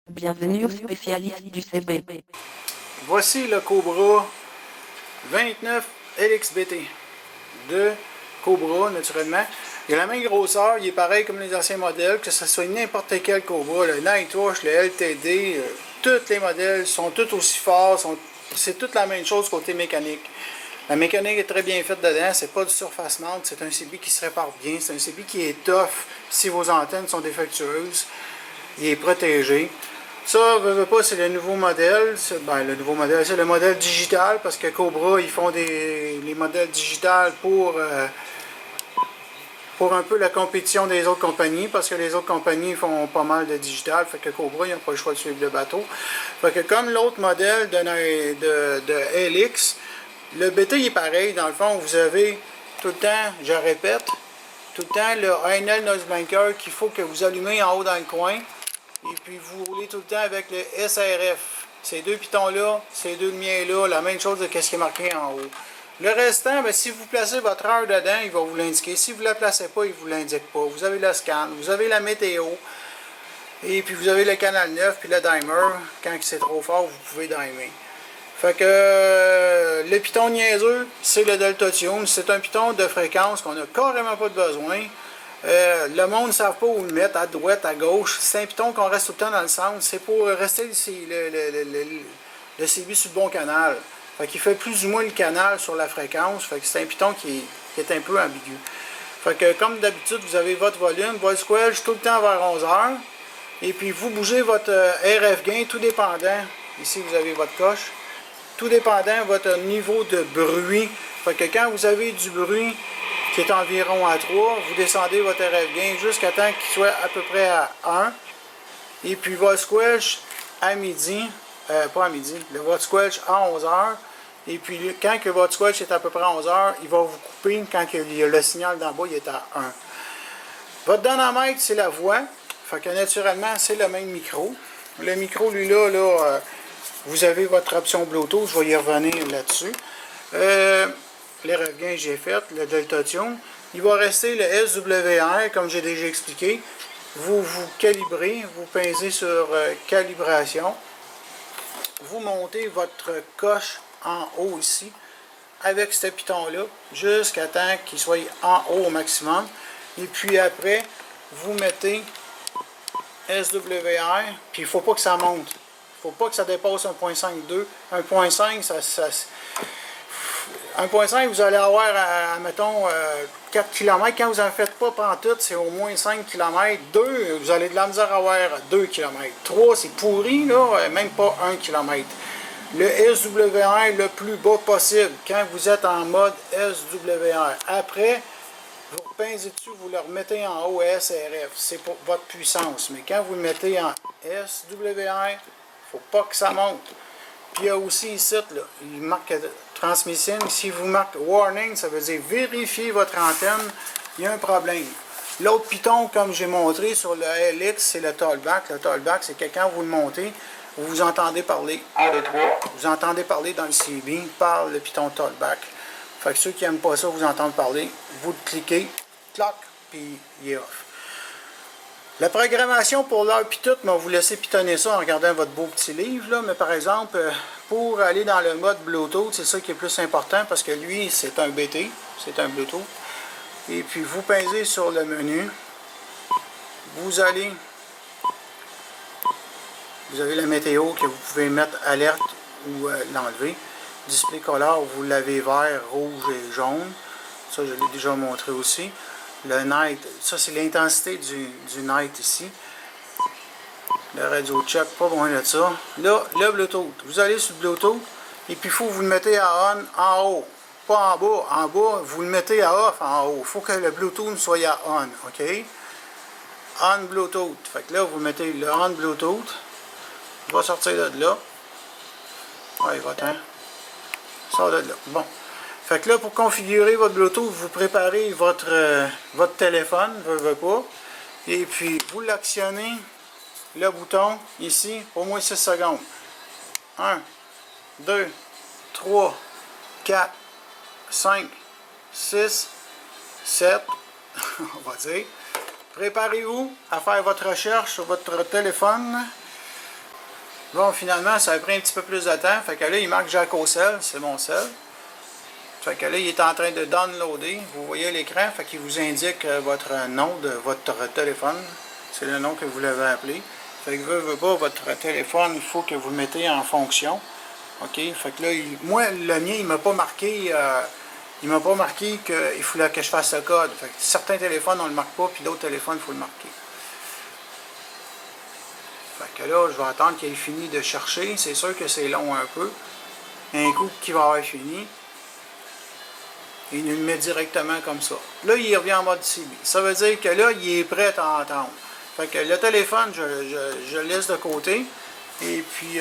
Bienvenue au spécialiste du CB. Voici le Cobra 29 LXBT de Cobra, naturellement. Il a la même grosseur, il est pareil comme les anciens modèles, que ce soit n'importe quel Cobra, le Nightwatch, le LTD, tous les modèles sont tous aussi forts, c'est toute la même chose côté mécanique. La mécanique est très bien faite dedans, c'est pas du surface mount, c'est un CB qui se répare bien, c'est un CB qui est tough si vos antennes sont défectueuses, il est protégé. Ça, veux pas, c'est le nouveau modèle. Le nouveau modèle, c'est le modèle digital parce que Cobra, ils font les modèles digitales pour un peu la compétition des autres compagnies parce que les autres compagnies font pas mal de digital. Fait que Cobra, ils n'ont pas le choix de suivre le bateau. Fait que comme l'autre modèle de LX, le BT est pareil. Dans le fond, vous avez tout le temps, je répète, tout le temps le ANL Noise Blanker qu'il faut que vous allumez en haut dans le coin. Et puis vous roulez tout le temps avec le SRF. Ces deux pitons-là, ces deux lumières-là, la même chose que ce qui est marqué en haut. Le restant, bien, si vous placez votre heure dedans, il va vous l'indiquer. Si vous ne la placez pas, il ne vous l'indique pas. Vous avez le scan, vous avez la météo, et puis vous avez le canal 9, puis le dimer. Quand c'est trop fort, vous pouvez dimer. Fait que le piton niaiseux, c'est le Delta Tune. C'est un piton de fréquence qu'on n'a carrément pas de besoin. Le monde ne savent pas où le mettre, à droite, à gauche. C'est un piton qu'on reste tout le temps dans le centre. C'est pour rester le CB sur le bon canal. Fait qu'il fait plus ou moins le canal sur la fréquence. Fait que c'est un piton qui est un peu ambigu. Fait que comme d'habitude, vous avez votre volume, votre squelch tout le temps vers 11h. Et puis vous bougez votre RF gain, tout dépendant. Ici, vous avez votre coche. Tout dépendant de votre niveau de bruit. Fait que quand vous avez du bruit qui est environ à 3, vous descendez votre RF gain jusqu'à temps qu'il soit à peu près à 1. Et puis votre squelch à midi, pas à midi, votre squelch à 11h. Et puis quand que votre squelch est à peu près à 11h, il va vous couper quand le signal d'en bas il est à 1. Votre dynamètre, c'est la voix. Fait que naturellement, c'est le même micro. Le micro, lui là, vous avez votre option Bluetooth, je vais y revenir là-dessus. Les regains j'ai fait, le Delta Tune. Il va rester le SWR, comme j'ai déjà expliqué. Vous calibrez, vous pincez sur calibration. Vous montez votre coche en haut ici, avec ce piton-là, jusqu'à temps qu'il soit en haut au maximum. Et puis après, vous mettez SWR, puis il ne faut pas que ça monte. Il ne faut pas que ça dépasse 1.5.2. 1.5, 1.5, vous allez avoir, mettons, 4 km. Quand vous n'en faites pas pantoute, c'est au moins 5 km. 2, vous allez de la misère à avoir 2 km. 3, c'est pourri, là, même pas 1 km. Le SWR le plus bas possible, quand vous êtes en mode SWR. Après, vous pincez dessus, vous le remettez en haut SRF. C'est pour votre puissance. Mais quand vous le mettez en SWR, il ne faut pas que ça monte. Puis il y a aussi ici, là, il marque transmission. Si vous marquez warning, ça veut dire vérifiez votre antenne, il y a un problème. L'autre piton, comme j'ai montré sur le LX, c'est le tallback. Le tallback, c'est que quand vous le montez, vous entendez parler. 1, 2, 3. Vous entendez parler dans le CB par le piton tallback. Fait que ceux qui n'aiment pas ça, vous entendent parler, vous le cliquez, clac, puis il est off. La programmation pour l'heure puis tout, on va vous laisser pitonner ça en regardant votre beau petit livre, là. Mais par exemple, pour aller dans le mode Bluetooth, c'est ça qui est plus important parce que lui, c'est un BT, c'est un Bluetooth. Et puis vous pincez sur le menu, vous avez la météo que vous pouvez mettre alerte ou l'enlever. Display color, vous l'avez vert, rouge et jaune. Ça, je l'ai déjà montré aussi. Le night, ça c'est l'intensité du night ici. Le radio check, pas loin de ça. Là, le Bluetooth. Vous allez sur Bluetooth et puis il faut que vous le mettez à on en haut. Pas en bas. En bas, vous le mettez à off en haut. Il faut que le Bluetooth soit à on. OK? On Bluetooth. Fait que là, vous mettez le on Bluetooth. Il va sortir de là. Ouais, il va attendre. Sort de là. Bon. Fait que là, pour configurer votre Bluetooth, vous préparez votre téléphone, veut pas. Et puis, vous l'actionnez, le bouton, ici, au moins 6 secondes. 1, 2, 3, 4, 5, 6, 7, on va dire. Préparez-vous à faire votre recherche sur votre téléphone. Bon, finalement, ça a pris un petit peu plus de temps. Fait que là, il marque Jacques au sel, c'est mon sel. Fait que là, il est en train de downloader. Vous voyez l'écran, fait qu'il vous indique votre nom de votre téléphone. C'est le nom que vous l'avez appelé. Fait que veut pas, votre téléphone, il faut que vous le mettez en fonction. OK? Fait que là, moi, le mien, il m'a pas marqué. Il m'a pas marqué qu'il fallait que je fasse le code. Fait que certains téléphones, on le marque pas, puis d'autres téléphones, il faut le marquer. Fait que là, je vais attendre qu'il ait fini de chercher. C'est sûr que c'est long un peu. Un coup qu'il va avoir fini, il nous le met directement comme ça. Là, il revient en mode CB. Ça veut dire que là, il est prêt à entendre. Fait que le téléphone, je le laisse de côté. Et puis,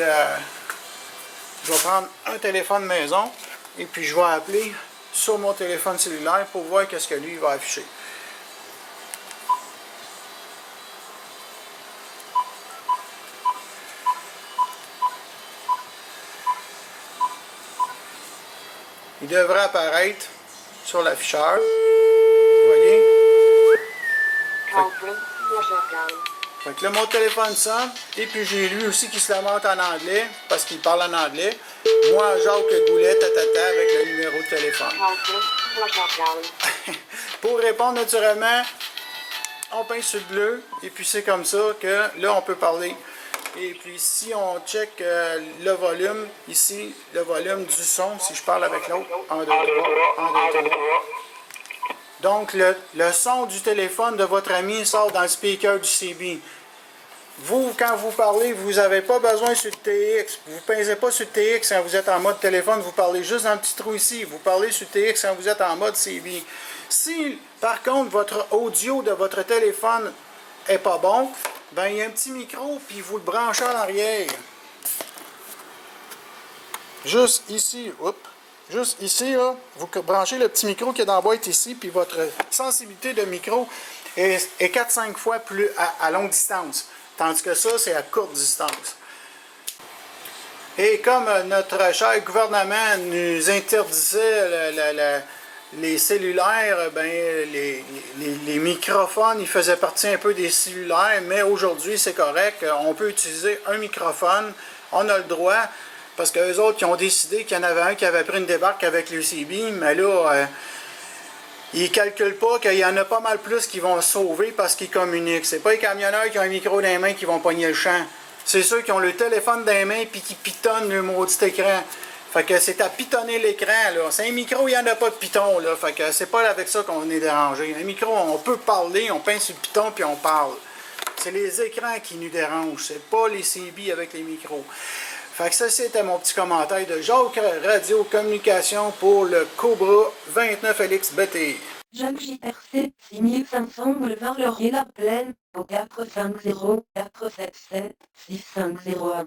je vais prendre un téléphone maison. Et puis, je vais appeler sur mon téléphone cellulaire pour voir qu'est-ce que lui va afficher. Il devrait apparaître sur l'afficheur. Vous voyez? Fait que là, mon téléphone sonne, et puis j'ai lui aussi qui se lamente en anglais, parce qu'il parle en anglais. Moi, Jacques Goulet, tatata, avec le numéro de téléphone. Pour répondre naturellement, on pince sur le bleu, et puis c'est comme ça que là, on peut parler. Et puis si on check le volume, ici, le volume du son, si je parle avec l'autre, 1, 2, 3, 1, 2, 3. Donc, le son du téléphone de votre ami sort dans le speaker du CB. Vous, quand vous parlez, vous n'avez pas besoin sur le TX. Vous ne pincez pas sur le TX quand vous êtes en mode téléphone. Vous parlez juste dans le petit trou ici. Vous parlez sur le TX quand vous êtes en mode CB. Si, par contre, votre audio de votre téléphone est pas bon, ben il y a un petit micro, puis vous le branchez en arrière. Juste ici, oups. Juste ici, là, vous branchez le petit micro qui est dans la boîte ici, puis votre sensibilité de micro est 4-5 fois plus à longue distance. Tandis que ça, c'est à courte distance. Et comme notre cher gouvernement nous interdisait les cellulaires, ben, les microphones, ils faisaient partie un peu des cellulaires, mais aujourd'hui, c'est correct. On peut utiliser un microphone, on a le droit. Parce qu'eux autres, qui ont décidé qu'il y en avait un qui avait pris une débarque avec le CB, mais là, ils ne calculent pas qu'il y en a pas mal plus qui vont se sauver parce qu'ils communiquent. C'est pas les camionneurs qui ont un micro dans les mains qui vont pogner le champ. C'est ceux qui ont le téléphone dans les mains et qui pitonnent le maudit écran. Fait que c'est à pitonner l'écran, là. C'est un micro, il n'y en a pas de piton, là. Fait que c'est pas avec ça qu'on est dérangé. Un micro, on peut parler, on pince sur le piton puis on parle. C'est les écrans qui nous dérangent. C'est pas les CB avec les micros. Fait que ça, c'était mon petit commentaire de Jacques Radio Communication pour le Cobra 29LX BTI. Jacques JRC 6500 boulevard Laurier La Plaine au 450 477 6501.